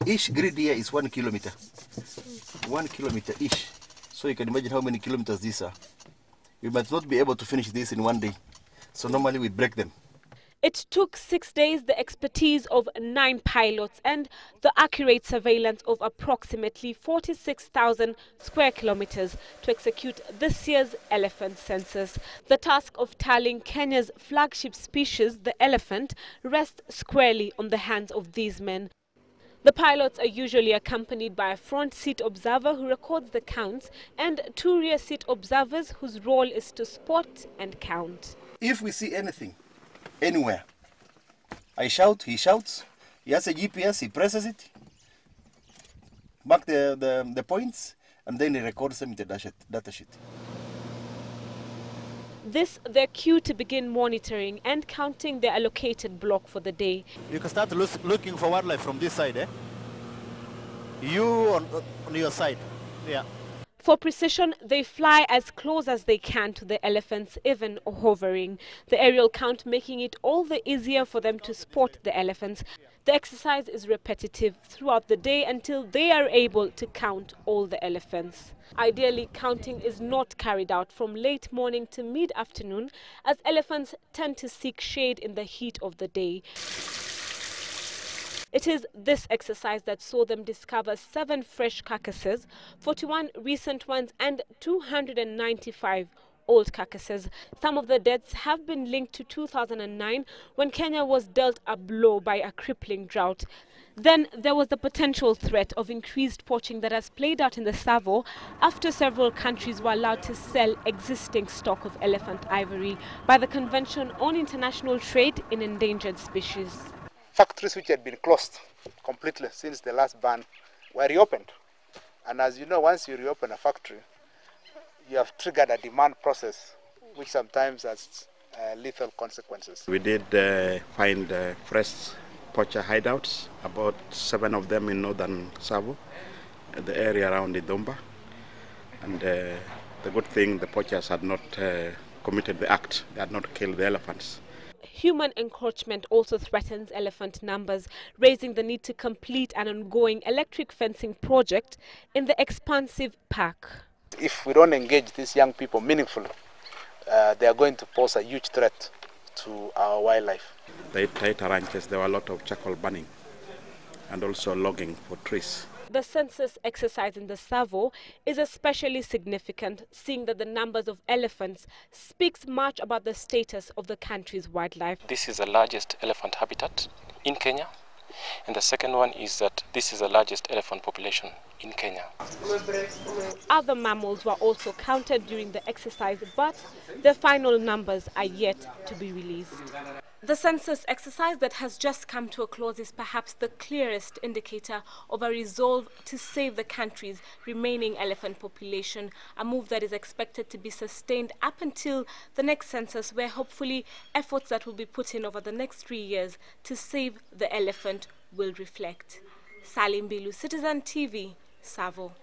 Each grid here is 1 kilometer. 1 kilometer each. So you can imagine how many kilometers these are. We might not be able to finish this in one day. So normally we break them. It took 6 days, the expertise of 9 pilots and the accurate surveillance of approximately 46,000 square kilometers to execute this year's elephant census. The task of tallying Kenya's flagship species, the elephant, rests squarely on the hands of these men. The pilots are usually accompanied by a front seat observer who records the counts and 2 rear seat observers whose role is to spot and count. If we see anything, anywhere, I shout, he shouts, he has a GPS, he presses it, mark the points, and then he records them in the data sheet. This their cue to begin monitoring and counting their allocated block for the day. You can start looking for wildlife from this side, eh? You on your side, yeah. For precision, they fly as close as they can to the elephants, even hovering. The aerial count making it all the easier for them to spot the elephants. The exercise is repetitive throughout the day until they are able to count all the elephants. Ideally, counting is not carried out from late morning to mid-afternoon, as elephants tend to seek shade in the heat of the day. It is this exercise that saw them discover 7 fresh carcasses, 41 recent ones and 295 old carcasses. Some of the deaths have been linked to 2009 when Kenya was dealt a blow by a crippling drought. Then there was the potential threat of increased poaching that has played out in the Tsavo after several countries were allowed to sell existing stock of elephant ivory by the Convention on International Trade in Endangered Species. Factories which had been closed completely since the last ban were reopened. And as you know, once you reopen a factory, you have triggered a demand process, which sometimes has lethal consequences. We did find fresh poacher hideouts, about 7 of them in northern Tsavo, the area around Idomba. And the good thing, the poachers had not committed the act. They had not killed the elephants. Human encroachment also threatens elephant numbers, raising the need to complete an ongoing electric fencing project in the expansive park. If we don't engage these young people meaningfully, they are going to pose a huge threat to our wildlife. The tighter ranches, there were a lot of charcoal burning and also logging for trees. The census exercise in the Tsavo is especially significant, seeing that the numbers of elephants speaks much about the status of the country's wildlife. This is the largest elephant habitat in Kenya, and the second one is that this is the largest elephant population in Kenya. Other mammals were also counted during the exercise, but the final numbers are yet to be released. The census exercise that has just come to a close is perhaps the clearest indicator of a resolve to save the country's remaining elephant population, a move that is expected to be sustained up until the next census, where hopefully efforts that will be put in over the next 3 years to save the elephant will reflect. Sally Mbilu, Citizen TV, Tsavo.